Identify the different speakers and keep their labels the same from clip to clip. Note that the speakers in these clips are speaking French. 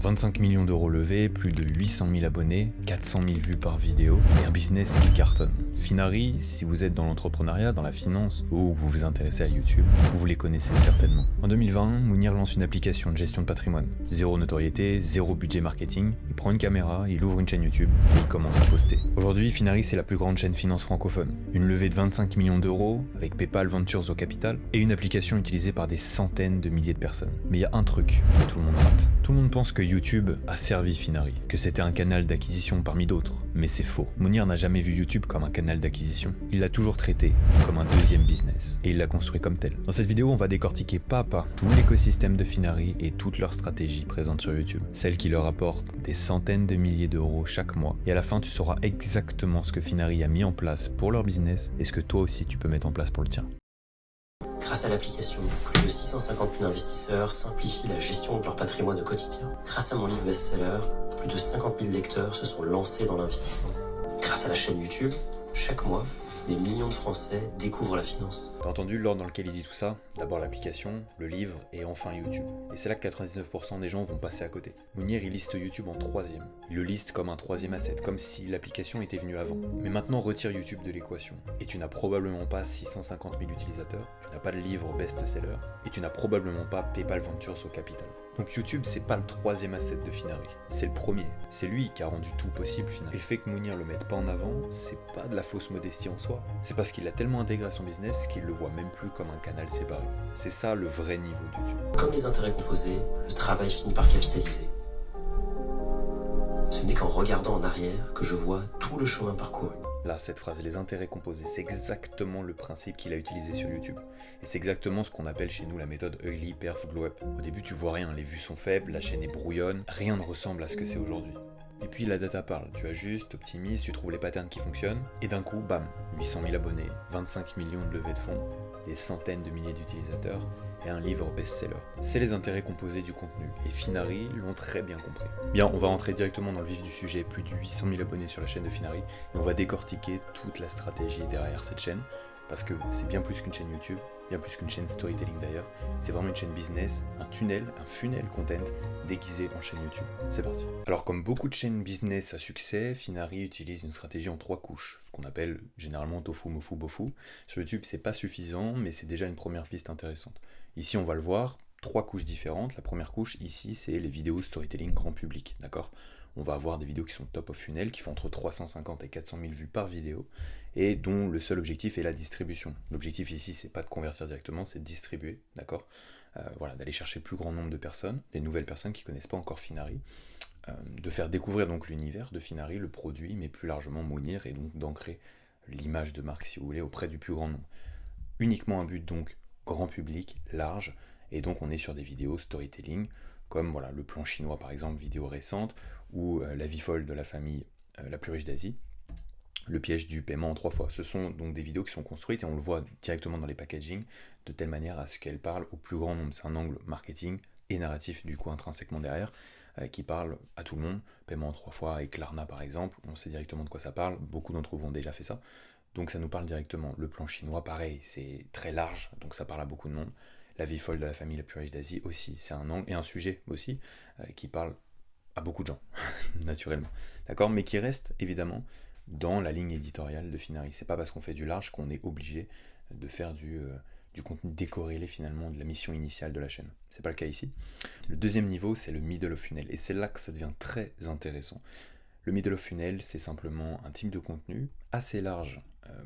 Speaker 1: 25 millions d'euros levés, plus de 800 000 abonnés, 400 000 vues par vidéo, et un business qui cartonne. Finari, si vous êtes dans l'entrepreneuriat, dans la finance, ou vous vous intéressez à YouTube, vous les connaissez certainement. En 2020, Mounir lance une application de gestion de patrimoine. Zéro notoriété, zéro budget marketing, il prend une caméra, il ouvre une chaîne YouTube, et il commence à poster. Aujourd'hui, Finari, c'est la plus grande chaîne finance francophone. Une levée de 25 millions d'euros, avec PayPal Ventures au capital, et une application utilisée par des centaines de milliers de personnes. Mais il y a un truc que tout le monde rate. Tout le monde pense que YouTube a servi Finari, que c'était un canal d'acquisition parmi d'autres, mais c'est faux. Mounir n'a jamais vu YouTube comme un canal d'acquisition, il l'a toujours traité comme un deuxième business, et il l'a construit comme tel. Dans cette vidéo, on va décortiquer pas à pas tout l'écosystème de Finari et toutes leurs stratégies présentes sur YouTube, celles qui leur apportent des centaines de milliers d'euros chaque mois, et à la fin tu sauras exactement ce que Finari a mis en place pour leur business et ce que toi aussi tu peux mettre en place pour le tien.
Speaker 2: Grâce à l'application, plus de 650 000 investisseurs simplifient la gestion de leur patrimoine au quotidien. Grâce à mon livre best-seller, plus de 50 000 lecteurs se sont lancés dans l'investissement. Grâce à la chaîne YouTube, chaque mois, des millions de Français découvrent la finance.
Speaker 1: T'as entendu l'ordre dans lequel il dit tout ça? D'abord l'application, le livre et enfin YouTube. Et c'est là que 99% des gens vont passer à côté. Mounir, il liste YouTube en troisième. Il le liste comme un troisième asset, comme si l'application était venue avant. Mais maintenant, retire YouTube de l'équation. Et tu n'as probablement pas 650 000 utilisateurs, tu n'as pas de livre best-seller, et tu n'as probablement pas PayPal Ventures au capital. Donc YouTube, c'est pas le troisième asset de Finari, c'est le premier. C'est lui qui a rendu tout possible finalement. Et le fait que Mounir le mette pas en avant, c'est pas de la fausse modestie en soi. C'est parce qu'il a tellement intégré à son business qu'il le voit même plus comme un canal séparé. C'est ça le vrai niveau de YouTube.
Speaker 2: Comme les intérêts composés, le travail finit par capitaliser. Ce n'est qu'en regardant en arrière que je vois tout le chemin parcouru.
Speaker 1: Là, cette phrase, les intérêts composés, c'est exactement le principe qu'il a utilisé sur YouTube. Et c'est exactement ce qu'on appelle chez nous la méthode Ugly Perf Glow Up. Au début, tu vois rien, les vues sont faibles, la chaîne est brouillonne, rien ne ressemble à ce que c'est aujourd'hui. Et puis la data parle, tu ajustes, optimises, tu trouves les patterns qui fonctionnent, et d'un coup, bam, 800 000 abonnés, 25 millions de levées de fonds, des centaines de milliers d'utilisateurs, et un livre best-seller. C'est les intérêts composés du contenu, et Finari l'ont très bien compris. Bien, on va rentrer directement dans le vif du sujet, plus de 800 000 abonnés sur la chaîne de Finari, et on va décortiquer toute la stratégie derrière cette chaîne, parce que c'est bien plus qu'une chaîne YouTube, bien plus qu'une chaîne storytelling d'ailleurs, c'est vraiment une chaîne business, un funnel content déguisé en chaîne YouTube. C'est parti. Alors comme beaucoup de chaînes business à succès, Finari utilise une stratégie en 3 couches, ce qu'on appelle généralement tofu, mofu, bofu. Sur YouTube c'est pas suffisant, mais c'est déjà une première piste intéressante. Ici on va le voir, 3 couches différentes. La première couche ici c'est les vidéos storytelling grand public, d'accord ? On va avoir des vidéos qui sont top of funnel, qui font entre 350 et 400 000 vues par vidéo, et dont le seul objectif est la distribution. L'objectif ici, c'est pas de convertir directement, c'est de distribuer, d'accord ? Voilà, d'aller chercher le plus grand nombre de personnes, des nouvelles personnes qui connaissent pas encore Finari, de faire découvrir donc l'univers de Finari, le produit, mais plus largement Mounir, et donc d'ancrer l'image de marque, si vous voulez, auprès du plus grand nombre. Uniquement un but donc grand public, large, et donc on est sur des vidéos storytelling, comme voilà, le plan chinois par exemple, vidéo récente, ou la vie folle de la famille la plus riche d'Asie, le piège du paiement en 3 fois. Ce sont donc des vidéos qui sont construites, et on le voit directement dans les packaging, de telle manière à ce qu'elles parlent au plus grand nombre. C'est un angle marketing et narratif du coup intrinsèquement derrière, qui parle à tout le monde. Paiement en 3 fois avec Klarna par exemple, on sait directement de quoi ça parle, beaucoup d'entre vous ont déjà fait ça. Donc ça nous parle directement. Le plan chinois, pareil, c'est très large, donc ça parle à beaucoup de monde. La vie folle de la famille la plus riche d'Asie aussi, c'est un angle et un sujet aussi qui parle à beaucoup de gens, naturellement. D'accord ? Mais qui reste évidemment dans la ligne éditoriale de Finari. C'est pas parce qu'on fait du large qu'on est obligé de faire du contenu décorrélé finalement de la mission initiale de la chaîne. C'est pas le cas ici. Le deuxième niveau, c'est le middle of funnel, et c'est là que ça devient très intéressant. Le middle of funnel, c'est simplement un type de contenu assez large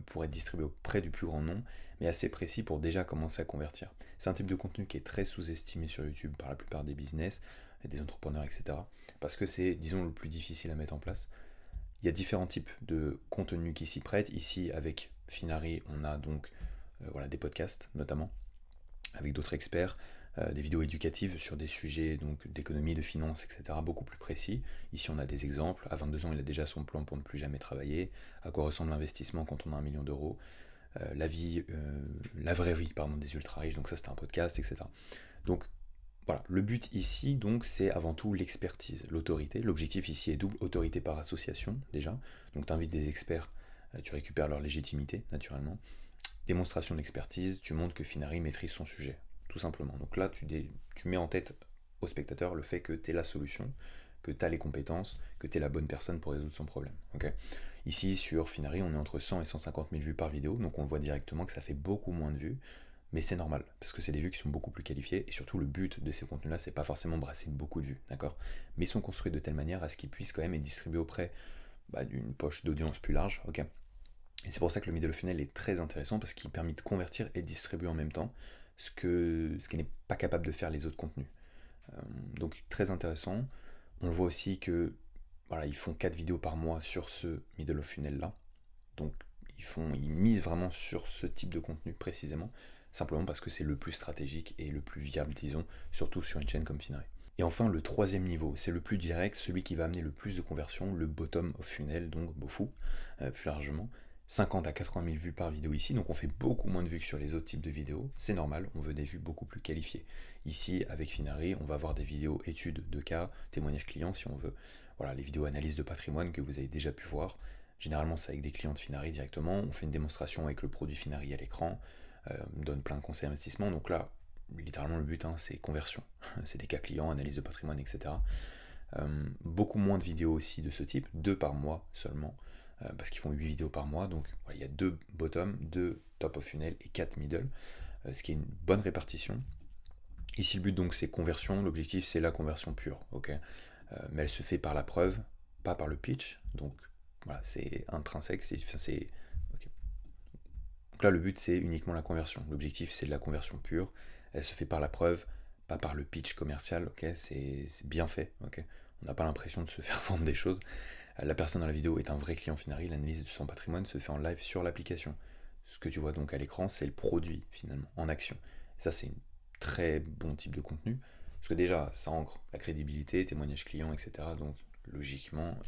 Speaker 1: pour être distribué auprès du plus grand nombre, mais assez précis pour déjà commencer à convertir. C'est un type de contenu qui est très sous-estimé sur YouTube par la plupart des business, des entrepreneurs, etc. Parce que c'est, disons, le plus difficile à mettre en place. Il y a différents types de contenus qui s'y prêtent. Ici, avec Finari, on a donc des podcasts, notamment, avec d'autres experts, des vidéos éducatives sur des sujets donc d'économie, de finance, etc., beaucoup plus précis. Ici, on a des exemples. À 22 ans, il a déjà son plan pour ne plus jamais travailler. À quoi ressemble l'investissement quand on a 1 million d'euros. La vraie vie, des ultra-riches. Donc ça, c'était un podcast, etc. Donc, voilà, le but ici, donc, c'est avant tout l'expertise, l'autorité. L'objectif ici est double, autorité par association, déjà. Donc, tu invites des experts, tu récupères leur légitimité, naturellement. Démonstration d'expertise, tu montres que Finari maîtrise son sujet, tout simplement. Donc là, tu mets en tête au spectateur le fait que tu es la solution, que tu as les compétences, que tu es la bonne personne pour résoudre son problème. Okay, ici, sur Finari, on est entre 100 et 150 000 vues par vidéo, donc on le voit directement que ça fait beaucoup moins de vues, mais c'est normal, parce que c'est des vues qui sont beaucoup plus qualifiées, et surtout le but de ces contenus-là, c'est pas forcément brasser beaucoup de vues, d'accord, mais ils sont construits de telle manière à ce qu'ils puissent quand même être distribués auprès d'une poche d'audience plus large, ok. Et c'est pour ça que le middle funnel est très intéressant, parce qu'il permet de convertir et de distribuer en même temps, ce qui n'est pas capable de faire les autres contenus. Donc très intéressant. On le voit aussi que voilà, ils font 4 vidéos par mois sur ce middle of funnel là. Donc ils misent vraiment sur ce type de contenu précisément, simplement parce que c'est le plus stratégique et le plus viable, disons, surtout sur une chaîne comme Finari. Et enfin, le troisième niveau, c'est le plus direct, celui qui va amener le plus de conversions, le bottom of funnel, donc Bofu, plus largement. 50 à 80 000 vues par vidéo ici, donc on fait beaucoup moins de vues que sur les autres types de vidéos, c'est normal, on veut des vues beaucoup plus qualifiées. Ici, avec Finari, on va avoir des vidéos études de cas, témoignages clients si on veut, voilà, les vidéos analyse de patrimoine que vous avez déjà pu voir. Généralement, c'est avec des clients de Finari directement, on fait une démonstration avec le produit Finari à l'écran, on donne plein de conseils d'investissement, donc là, littéralement le but, c'est conversion, c'est des cas clients, analyse de patrimoine, etc. Beaucoup moins de vidéos aussi de ce type, 2 par mois seulement, parce qu'ils font 8 vidéos par mois, donc voilà, il y a 2 bottom, 2 top of funnel et 4 middle, ce qui est une bonne répartition. Ici le but donc c'est conversion, l'objectif c'est la conversion pure, ok, mais elle se fait par la preuve, pas par le pitch, donc voilà, c'est intrinsèque, okay. Donc là le but c'est uniquement la conversion, l'objectif c'est de la conversion pure, elle se fait par la preuve, pas par le pitch commercial, ok, c'est bien fait, ok, on n'a pas l'impression de se faire vendre des choses. La personne dans la vidéo est un vrai client Finari, l'analyse de son patrimoine se fait en live sur l'application. Ce que tu vois donc à l'écran, c'est le produit finalement, en action. Et ça, c'est un très bon type de contenu, parce que déjà, ça ancre la crédibilité, témoignages clients, etc. Donc logiquement,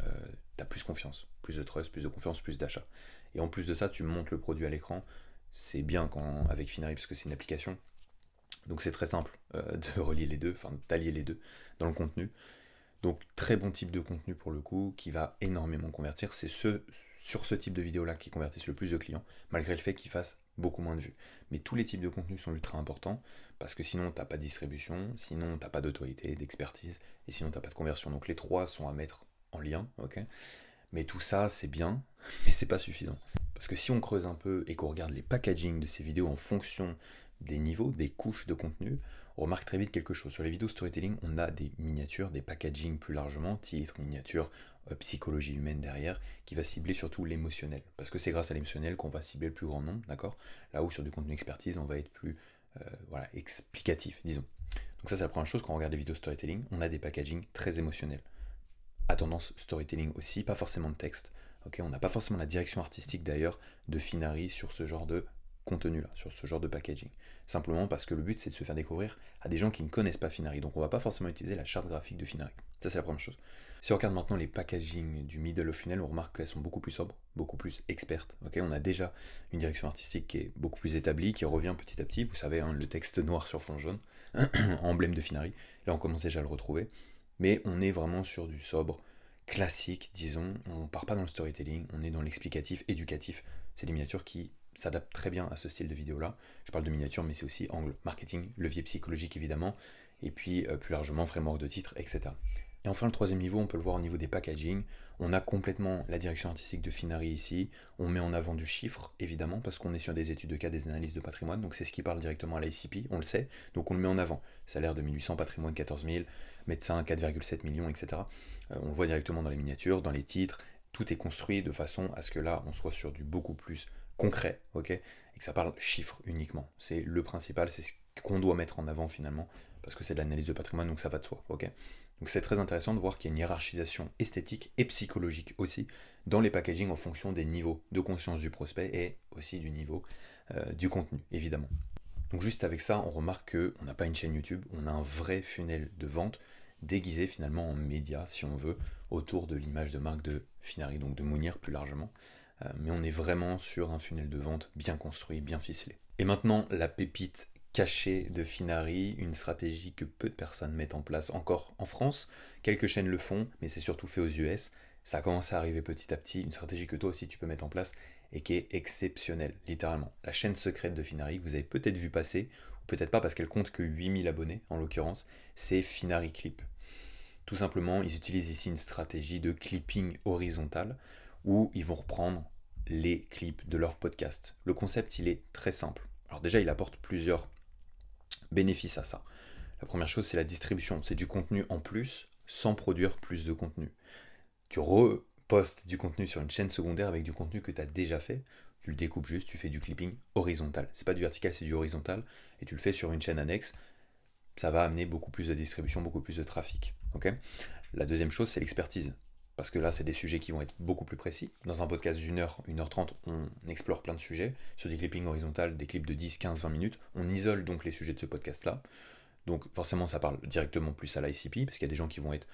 Speaker 1: tu as plus confiance, plus de trust, plus de confiance, plus d'achat. Et en plus de ça, tu montes le produit à l'écran. C'est bien avec Finari, parce que c'est une application. Donc c'est très simple de relier les deux, enfin d'allier les deux dans le contenu. Donc très bon type de contenu pour le coup, qui va énormément convertir. C'est sur ce type de vidéo-là qui convertissent le plus de clients, malgré le fait qu'ils fassent beaucoup moins de vues. Mais tous les types de contenus sont ultra importants, parce que sinon t'as pas de distribution, sinon t'as pas d'autorité, d'expertise, et sinon t'as pas de conversion. Donc les trois sont à mettre en lien, ok. Mais tout ça c'est bien, mais c'est pas suffisant. Parce que si on creuse un peu et qu'on regarde les packaging de ces vidéos en fonction des niveaux, des couches de contenu, on remarque très vite quelque chose. Sur les vidéos storytelling, on a des miniatures, des packaging plus largement, titres, miniatures, psychologie humaine derrière, qui va cibler surtout l'émotionnel. Parce que c'est grâce à l'émotionnel qu'on va cibler le plus grand nombre, d'accord. Là où sur du contenu expertise, on va être plus explicatif, disons. Donc ça c'est la première chose, quand on regarde les vidéos storytelling, on a des packaging très émotionnels. À tendance storytelling aussi, pas forcément de texte. Okay, on n'a pas forcément la direction artistique d'ailleurs de Finari sur ce genre de contenu-là, sur ce genre de packaging. Simplement parce que le but c'est de se faire découvrir à des gens qui ne connaissent pas Finari, donc on va pas forcément utiliser la charte graphique de Finari. Ça c'est la première chose. Si on regarde maintenant les packaging du middle of funnel, on remarque qu'elles sont beaucoup plus sobres, beaucoup plus expertes. Okay, on a déjà une direction artistique qui est beaucoup plus établie, qui revient petit à petit, vous savez, le texte noir sur fond jaune, emblème de Finari, là on commence déjà à le retrouver, mais on est vraiment sur du sobre, classique, disons, on part pas dans le storytelling, on est dans l'explicatif, éducatif, c'est des miniatures qui s'adaptent très bien à ce style de vidéo-là. Je parle de miniatures, mais c'est aussi angle marketing, levier psychologique évidemment, et puis plus largement framework de titre, etc. Et enfin le troisième niveau, on peut le voir au niveau des packaging, on a complètement la direction artistique de Finari ici, on met en avant du chiffre évidemment, parce qu'on est sur des études de cas, des analyses de patrimoine, donc c'est ce qui parle directement à l'ICP, on le sait, donc on le met en avant. Salaire de 1800, patrimoine 14 000, médecin 4,7 millions, etc. On le voit directement dans les miniatures, dans les titres, tout est construit de façon à ce que là on soit sur du beaucoup plus concret, ok, et que ça parle chiffres uniquement. C'est le principal, c'est ce qu'on doit mettre en avant finalement, parce que c'est de l'analyse de patrimoine, donc ça va de soi, ok. Donc c'est très intéressant de voir qu'il y a une hiérarchisation esthétique et psychologique aussi dans les packaging en fonction des niveaux de conscience du prospect et aussi du niveau du contenu, évidemment. Donc juste avec ça, on remarque qu'on n'a pas une chaîne YouTube, on a un vrai funnel de vente déguisé finalement en média, si on veut, autour de l'image de marque de Finari, donc de Mounir plus largement. Mais on est vraiment sur un funnel de vente bien construit, bien ficelé. Et maintenant, la pépite cachée de Finari, une stratégie que peu de personnes mettent en place encore en France. Quelques chaînes le font, mais c'est surtout fait aux US. Ça commence à arriver petit à petit, une stratégie que toi aussi tu peux mettre en place et qui est exceptionnelle, littéralement. La chaîne secrète de Finari, que vous avez peut-être vu passer, peut-être pas parce qu'elle compte que 8000 abonnés en l'occurrence, c'est Finari Clip. Tout simplement, ils utilisent ici une stratégie de clipping horizontal où ils vont reprendre les clips de leur podcast. Le concept, il est très simple. Alors déjà, il apporte plusieurs bénéfices à ça. La première chose, c'est la distribution. C'est du contenu en plus sans produire plus de contenu. Tu repostes du contenu sur une chaîne secondaire avec du contenu que tu as déjà fait. Tu le découpes juste, tu fais du clipping horizontal. C'est pas du vertical, c'est du horizontal. Et tu le fais sur une chaîne annexe. Ça va amener beaucoup plus de distribution, beaucoup plus de trafic. Okay. La deuxième chose, c'est l'expertise. Parce que là, c'est des sujets qui vont être beaucoup plus précis. Dans un podcast d'une heure, 1h30, on explore plein de sujets. Sur des clippings horizontales, des clips de 10, 15, 20 minutes. On isole donc les sujets de ce podcast-là. Donc forcément, ça parle directement plus à l'ICP, parce qu'il y a des gens qui vont être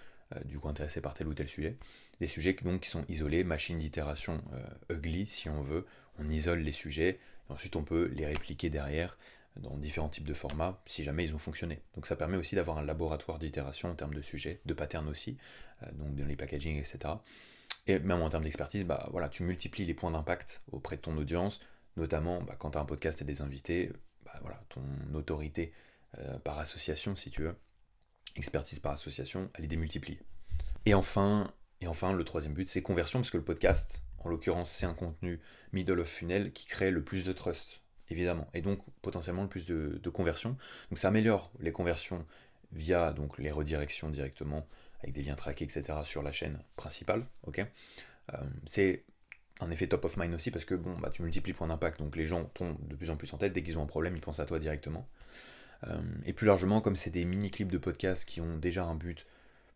Speaker 1: du coup intéressés par tel ou tel sujet. Des sujets donc, qui sont isolés, machine d'itération ugly, si on veut. On isole les sujets, et ensuite on peut les répliquer derrière dans différents types de formats, si jamais ils ont fonctionné. Donc ça permet aussi d'avoir un laboratoire d'itération en termes de sujets, de patterns aussi, donc dans les packaging, etc. Et même en termes d'expertise, voilà, tu multiplies les points d'impact auprès de ton audience, notamment quand tu as un podcast et des invités, voilà, ton autorité par association, si tu veux, expertise par association, elle est démultipliée. Et enfin, le troisième but, c'est conversion, parce que le podcast, en l'occurrence, c'est un contenu middle of funnel qui crée le plus de trust, évidemment, et donc potentiellement le plus de conversion. Donc ça améliore les conversions via donc, les redirections directement, avec des liens traqués, etc., sur la chaîne principale. Okay, c'est un effet top of mind aussi, parce que tu multiplies le point d'impact, donc les gens tombent de plus en plus en tête, dès qu'ils ont un problème, ils pensent à toi directement. Et plus largement, comme c'est des mini-clips de podcast qui ont déjà un but,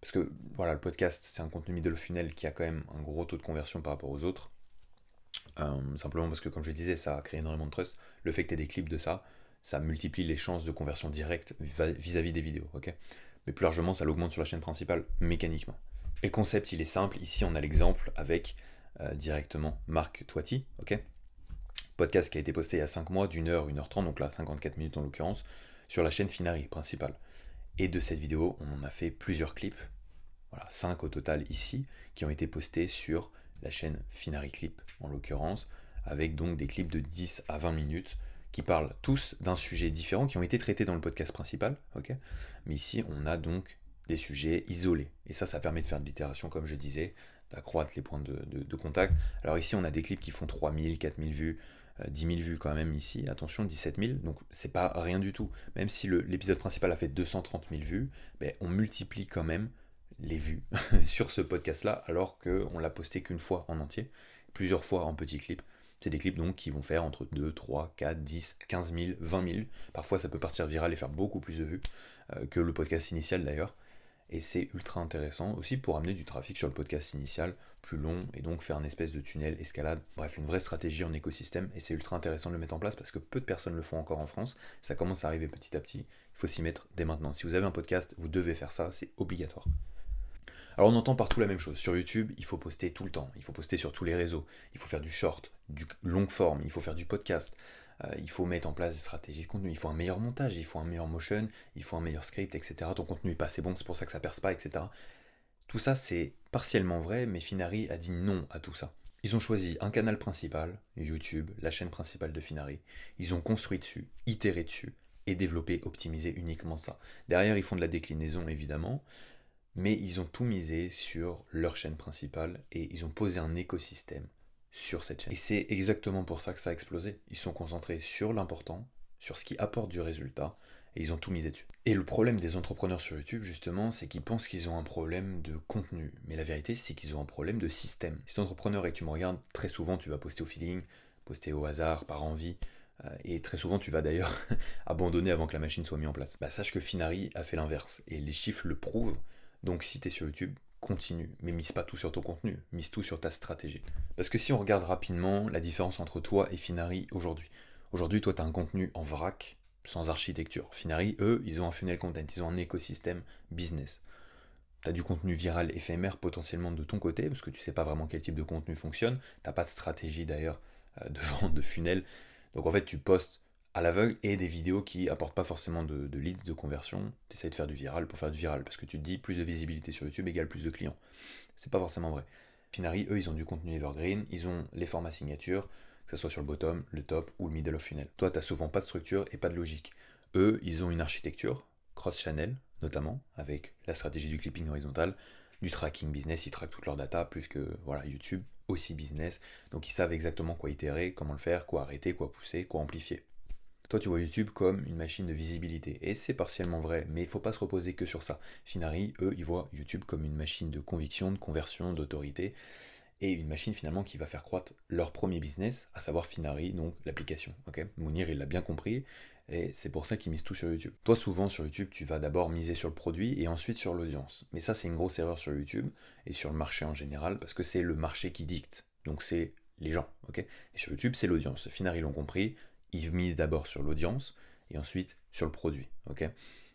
Speaker 1: parce que voilà, le podcast, c'est un contenu middle funnel qui a quand même un gros taux de conversion par rapport aux autres, simplement parce que, comme je le disais, ça crée énormément de trust. Le fait que tu aies des clips de ça, ça multiplie les chances de conversion directe vis-à-vis des vidéos, ok. Mais plus largement, ça l'augmente sur la chaîne principale, mécaniquement. Et le concept, il est simple. Ici, on a l'exemple avec directement Marc Toiti, ok. Podcast qui a été posté il y a 5 mois, d'1 heure, 1h30, donc là, 54 minutes en l'occurrence, sur la chaîne Finari principale. Et de cette vidéo, on en a fait plusieurs clips, voilà, 5 au total ici, qui ont été postés sur la chaîne Finari Clip, en l'occurrence, avec donc des clips de 10 à 20 minutes, qui parlent tous d'un sujet différent, qui ont été traités dans le podcast principal, ok. Mais ici, on a donc des sujets isolés. Et ça permet de faire de l'itération, comme je disais, d'accroître les points de contact. Alors ici, on a des clips qui font 3000, 4000 vues, 10 000 vues quand même ici, attention, 17 000, donc c'est pas rien du tout. Même si l'épisode principal a fait 230 000 vues, on multiplie quand même les vues sur ce podcast-là, alors qu'on l'a posté qu'une fois en entier, plusieurs fois en petits clips. C'est des clips donc qui vont faire entre 2, 3, 4, 10, 15 000, 20 000. Parfois ça peut partir viral et faire beaucoup plus de vues que le podcast initial d'ailleurs. Et c'est ultra intéressant aussi pour amener du trafic sur le podcast initial plus long et donc faire une espèce de tunnel, escalade, bref, une vraie stratégie en écosystème. Et c'est ultra intéressant de le mettre en place parce que peu de personnes le font encore en France. Ça commence à arriver petit à petit. Il faut s'y mettre dès maintenant. Si vous avez un podcast, vous devez faire ça, c'est obligatoire. Alors on entend partout la même chose. Sur YouTube, il faut poster tout le temps. Il faut poster sur tous les réseaux. Il faut faire du short, du long form. Il faut faire du podcast. Il faut mettre en place des stratégies de contenu, il faut un meilleur montage, il faut un meilleur motion, il faut un meilleur script, etc. Ton contenu n'est pas assez bon, c'est pour ça que ça perce pas, etc. Tout ça, c'est partiellement vrai, mais Finari a dit non à tout ça. Ils ont choisi un canal principal, YouTube, la chaîne principale de Finari. Ils ont construit dessus, itéré dessus, et développé, optimisé uniquement ça. Derrière, ils font de la déclinaison, évidemment, mais ils ont tout misé sur leur chaîne principale, et ils ont posé un écosystème sur cette chaîne. Et c'est exactement pour ça que ça a explosé. Ils sont concentrés sur l'important, sur ce qui apporte du résultat, et ils ont tout misé dessus. Et le problème des entrepreneurs sur YouTube, justement, c'est qu'ils pensent qu'ils ont un problème de contenu. Mais la vérité, c'est qu'ils ont un problème de système. Si tu es entrepreneur et que tu me regardes, très souvent, tu vas poster au feeling, poster au hasard, par envie, et très souvent, tu vas d'ailleurs abandonner avant que la machine soit mise en place. Sache que Finari a fait l'inverse, et les chiffres le prouvent. Donc si tu es sur YouTube, continue, mais mise pas tout sur ton contenu, mise tout sur ta stratégie. Parce que si on regarde rapidement la différence entre toi et Finari aujourd'hui. Aujourd'hui, toi, tu as un contenu en vrac, sans architecture. Finari, eux, ils ont un funnel content, ils ont un écosystème business. Tu as du contenu viral éphémère potentiellement de ton côté, parce que tu sais pas vraiment quel type de contenu fonctionne. Tu n'as pas de stratégie d'ailleurs de vente de funnel. Donc en fait, tu postes à l'aveugle et des vidéos qui apportent pas forcément de leads, de conversion. Tu essaies de faire du viral pour faire du viral, parce que tu te dis plus de visibilité sur YouTube égale plus de clients. C'est pas forcément vrai. Finari, eux, ils ont du contenu evergreen, ils ont les formats signatures, que ce soit sur le bottom, le top ou le middle of funnel. Toi, tu n'as souvent pas de structure et pas de logique. Eux, ils ont une architecture cross-channel, notamment, avec la stratégie du clipping horizontal, du tracking business, ils traquent toute leur data, plus que voilà, YouTube, aussi business. Donc ils savent exactement quoi itérer, comment le faire, quoi arrêter, quoi pousser, quoi amplifier. Toi, tu vois YouTube comme une machine de visibilité, et c'est partiellement vrai, mais il ne faut pas se reposer que sur ça. Finari, eux, ils voient YouTube comme une machine de conviction, de conversion, d'autorité, et une machine finalement qui va faire croître leur premier business, à savoir Finari, donc l'application. Okay, Mounir, il l'a bien compris, et c'est pour ça qu'il mise tout sur YouTube. Toi, souvent sur YouTube, tu vas d'abord miser sur le produit et ensuite sur l'audience. Mais ça, c'est une grosse erreur sur YouTube et sur le marché en général, parce que c'est le marché qui dicte. Donc c'est les gens. Okay, et sur YouTube, c'est l'audience. Finari l'ont compris, ils misent d'abord sur l'audience et ensuite sur le produit. Okay,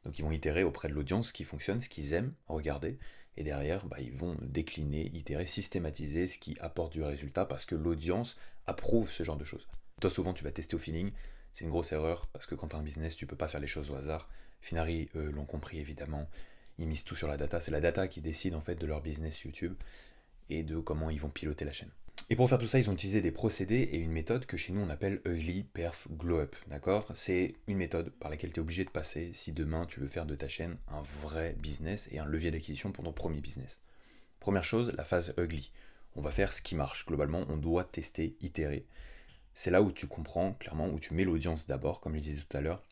Speaker 1: donc ils vont itérer auprès de l'audience ce qui fonctionne, ce qu'ils aiment regarder. Et derrière, ils vont décliner, itérer, systématiser ce qui apporte du résultat parce que l'audience approuve ce genre de choses. Toi, souvent, tu vas tester au feeling. C'est une grosse erreur parce que quand tu as un business, tu peux pas faire les choses au hasard. Finari, eux, l'ont compris évidemment. Ils misent tout sur la data. C'est la data qui décide en fait de leur business YouTube et de comment ils vont piloter la chaîne. Et pour faire tout ça, ils ont utilisé des procédés et une méthode que chez nous on appelle Ugly Perf Glow Up, d'accord? C'est une méthode par laquelle tu es obligé de passer si demain tu veux faire de ta chaîne un vrai business et un levier d'acquisition pour ton premier business. Première chose, la phase Ugly. On va faire ce qui marche. Globalement, on doit tester, itérer. C'est là où tu comprends clairement, où tu mets l'audience d'abord, comme je disais tout à l'heure.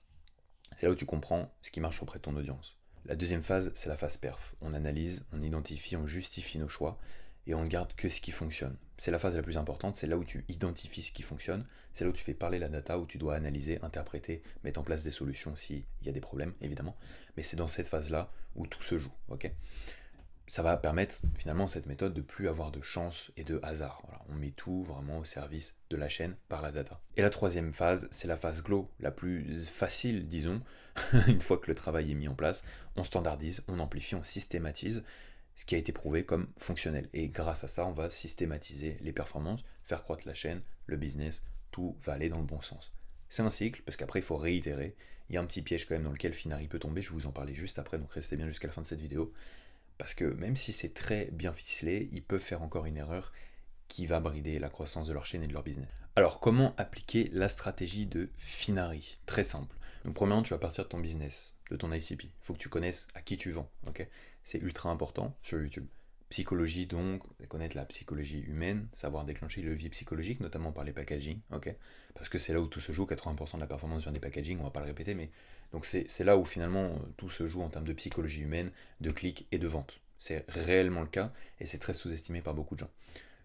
Speaker 1: C'est là où tu comprends ce qui marche auprès de ton audience. La deuxième phase, c'est la phase perf. On analyse, on identifie, on justifie nos choix et on ne garde que ce qui fonctionne. C'est la phase la plus importante, c'est là où tu identifies ce qui fonctionne, c'est là où tu fais parler la data, où tu dois analyser, interpréter, mettre en place des solutions s'il y a des problèmes, évidemment. Mais c'est dans cette phase-là où tout se joue. Okay, ça va permettre finalement cette méthode de plus avoir de chance et de hasard. Voilà, on met tout vraiment au service de la chaîne par la data. Et la troisième phase, c'est la phase glow, la plus facile, disons. Une fois que le travail est mis en place, on standardise, on amplifie, on systématise ce qui a été prouvé comme fonctionnel. Et grâce à ça, on va systématiser les performances, faire croître la chaîne, le business, tout va aller dans le bon sens. C'est un cycle, parce qu'après, il faut réitérer. Il y a un petit piège quand même dans lequel Finari peut tomber, je vais vous en parler juste après, donc restez bien jusqu'à la fin de cette vidéo. Parce que même si c'est très bien ficelé, ils peuvent faire encore une erreur qui va brider la croissance de leur chaîne et de leur business. Alors, comment appliquer la stratégie de Finari? Très simple. Donc, premièrement, tu vas partir de ton business, de ton ICP. Il faut que tu connaisses à qui tu vends. Okay, c'est ultra important sur YouTube. Psychologie, donc, connaître la psychologie humaine, savoir déclencher le levier psychologique, notamment par les packaging. Okay, parce que c'est là où tout se joue, 80% de la performance vient des packaging, on va pas le répéter, mais donc c'est là où finalement tout se joue en termes de psychologie humaine, de clics et de vente. C'est réellement le cas et c'est très sous-estimé par beaucoup de gens.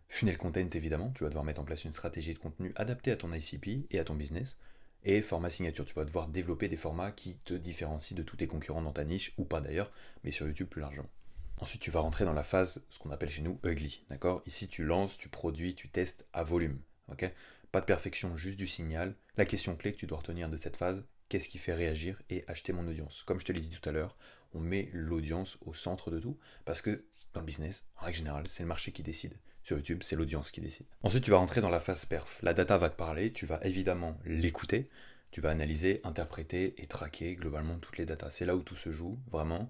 Speaker 1: Funnel content, évidemment, tu vas devoir mettre en place une stratégie de contenu adaptée à ton ICP et à ton business. Et format signature, tu vas devoir développer des formats qui te différencient de tous tes concurrents dans ta niche, ou pas d'ailleurs, mais sur YouTube plus largement. Ensuite, tu vas rentrer dans la phase, ce qu'on appelle chez nous, ugly, d'accord? Ici, tu lances, tu produis, tu testes à volume, ok? Pas de perfection, juste du signal. La question clé que tu dois retenir de cette phase, qu'est-ce qui fait réagir et acheter mon audience? Comme je te l'ai dit tout à l'heure, on met l'audience au centre de tout, parce que dans le business, en règle générale, c'est le marché qui décide. Sur YouTube, c'est l'audience qui décide. Ensuite, tu vas rentrer dans la phase perf. La data va te parler, tu vas évidemment l'écouter, tu vas analyser, interpréter et traquer globalement toutes les datas. C'est là où tout se joue, vraiment.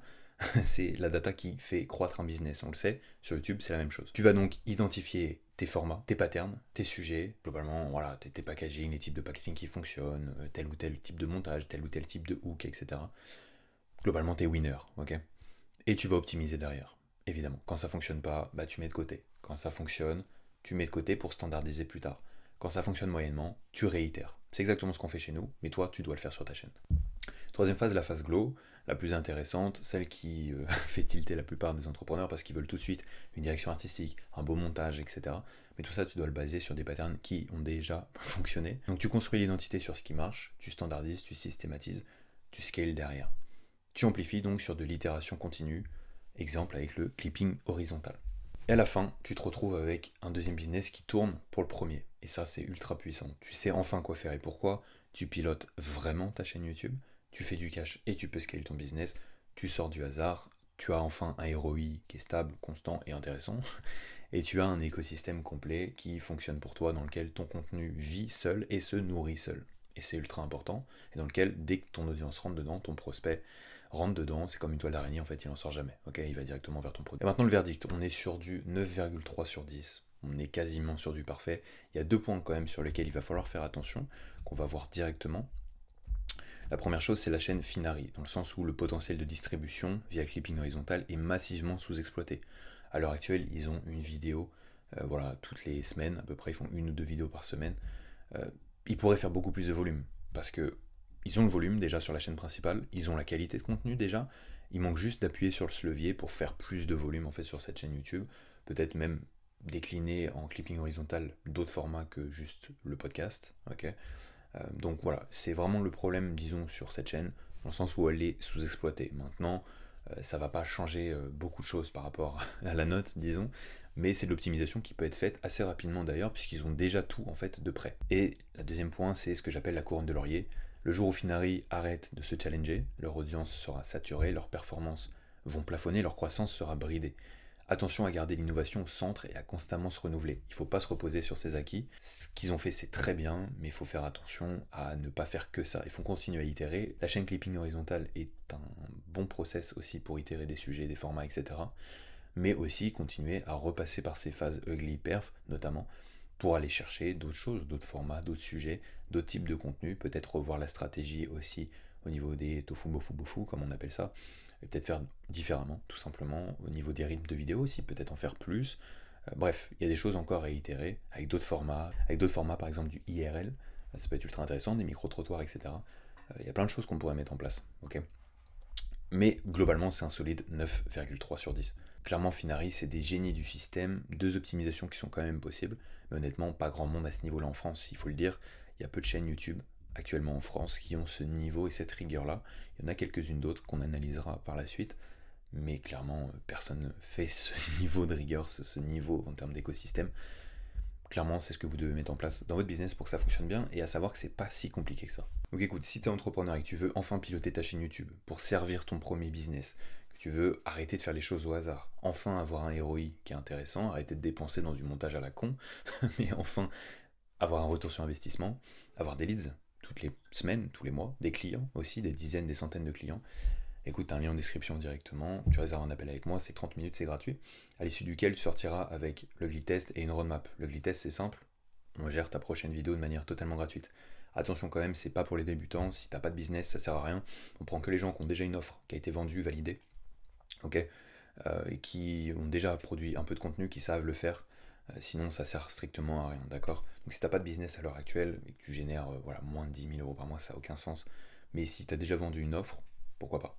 Speaker 1: C'est la data qui fait croître un business, on le sait. Sur YouTube, c'est la même chose. Tu vas donc identifier tes formats, tes patterns, tes sujets, globalement, voilà, tes packaging, les types de packaging qui fonctionnent, tel ou tel type de montage, tel ou tel type de hook, etc. Globalement, tes winners, ok? Et tu vas optimiser derrière. Évidemment, quand ça fonctionne pas, tu mets de côté. Quand ça fonctionne, tu mets de côté pour standardiser plus tard. Quand ça fonctionne moyennement, tu réitères. C'est exactement ce qu'on fait chez nous, mais toi, tu dois le faire sur ta chaîne. Troisième phase, la phase glow, la plus intéressante, celle qui fait tilter la plupart des entrepreneurs parce qu'ils veulent tout de suite une direction artistique, un beau montage, etc. Mais tout ça, tu dois le baser sur des patterns qui ont déjà fonctionné. Donc tu construis l'identité sur ce qui marche, tu standardises, tu systématises, tu scales derrière. Tu amplifies donc sur de l'itération continue, exemple avec le clipping horizontal. Et à la fin, tu te retrouves avec un deuxième business qui tourne pour le premier. Et ça, c'est ultra puissant. Tu sais enfin quoi faire et pourquoi. Tu pilotes vraiment ta chaîne YouTube. Tu fais du cash et tu peux scaler ton business. Tu sors du hasard. Tu as enfin un ROI qui est stable, constant et intéressant. Et tu as un écosystème complet qui fonctionne pour toi, dans lequel ton contenu vit seul et se nourrit seul. Et c'est ultra important. Et dans lequel, dès que ton audience rentre dedans, ton prospect rentre dedans, c'est comme une toile d'araignée, en fait, il n'en sort jamais. Okay, il va directement vers ton produit. Et maintenant, le verdict, on est sur du 9,3 sur 10. On est quasiment sur du parfait. Il y a 2 points quand même sur lesquels il va falloir faire attention, qu'on va voir directement. La première chose, c'est la chaîne Finari, dans le sens où le potentiel de distribution via clipping horizontal est massivement sous-exploité. À l'heure actuelle, ils ont une vidéo, voilà, toutes les semaines, à peu près, ils font 1 ou 2 vidéos par semaine. Ils pourraient faire beaucoup plus de volume, parce que ils ont le volume déjà sur la chaîne principale, ils ont la qualité de contenu déjà, il manque juste d'appuyer sur ce levier pour faire plus de volume en fait sur cette chaîne YouTube, peut-être même décliner en clipping horizontal d'autres formats que juste le podcast, ok. Donc voilà, c'est vraiment le problème, disons, sur cette chaîne, dans le sens où elle est sous-exploitée. Maintenant, ça va pas changer beaucoup de choses par rapport à la note, disons, mais c'est de l'optimisation qui peut être faite assez rapidement d'ailleurs, puisqu'ils ont déjà tout en fait de près. Et le deuxième point, c'est ce que j'appelle la couronne de laurier. Le jour où Finari arrête de se challenger, leur audience sera saturée, leurs performances vont plafonner, leur croissance sera bridée. Attention à garder l'innovation au centre et à constamment se renouveler. Il ne faut pas se reposer sur ses acquis. Ce qu'ils ont fait, c'est très bien, mais il faut faire attention à ne pas faire que ça. Il faut continuer à itérer. La chaîne clipping horizontal est un bon process aussi pour itérer des sujets, des formats, etc. Mais aussi continuer à repasser par ces phases ugly perf, notamment, pour aller chercher d'autres choses, d'autres formats, d'autres sujets, d'autres types de contenus, peut-être revoir la stratégie aussi au niveau des tofu bofu bofu, comme on appelle ça, et peut-être faire différemment, tout simplement, au niveau des rythmes de vidéo aussi, peut-être en faire plus. Bref, il y a des choses encore à itérer, avec d'autres formats par exemple du IRL, ça peut être ultra intéressant, des micro-trottoirs, etc. Il y a plein de choses qu'on pourrait mettre en place, ok. Mais globalement, c'est un solide 9,3 sur 10. Clairement, Finari, c'est des génies du système, 2 optimisations qui sont quand même possibles, mais honnêtement, pas grand monde à ce niveau-là en France, il faut le dire. Il y a peu de chaînes YouTube actuellement en France qui ont ce niveau et cette rigueur-là. Il y en a quelques-unes d'autres qu'on analysera par la suite, mais clairement, personne ne fait ce niveau de rigueur, ce niveau en termes d'écosystème. Clairement, c'est ce que vous devez mettre en place dans votre business pour que ça fonctionne bien, et à savoir que c'est pas si compliqué que ça. Donc écoute, si tu es entrepreneur et que tu veux enfin piloter ta chaîne YouTube pour servir ton premier business, que tu veux arrêter de faire les choses au hasard, enfin avoir un ROI qui est intéressant, arrêter de dépenser dans du montage à la con, mais enfin avoir un retour sur investissement, avoir des leads toutes les semaines, tous les mois, des clients aussi, des dizaines, des centaines de clients. Écoute, t'as un lien en description directement, tu réserves un appel avec moi, c'est 30 minutes, c'est gratuit, à l'issue duquel tu sortiras avec le Glee Test et une roadmap. Le Glee Test, c'est simple, on gère ta prochaine vidéo de manière totalement gratuite. Attention quand même, c'est pas pour les débutants, si t'as pas de business, ça sert à rien, on prend que les gens qui ont déjà une offre qui a été vendue, validée, ok, et qui ont déjà produit un peu de contenu, qui savent le faire, sinon ça sert strictement à rien, d'accord. Donc si t'as pas de business à l'heure actuelle, et que tu génères voilà, moins de 10 000 euros par mois, ça n'a aucun sens, mais si t'as déjà vendu une offre, pourquoi pas.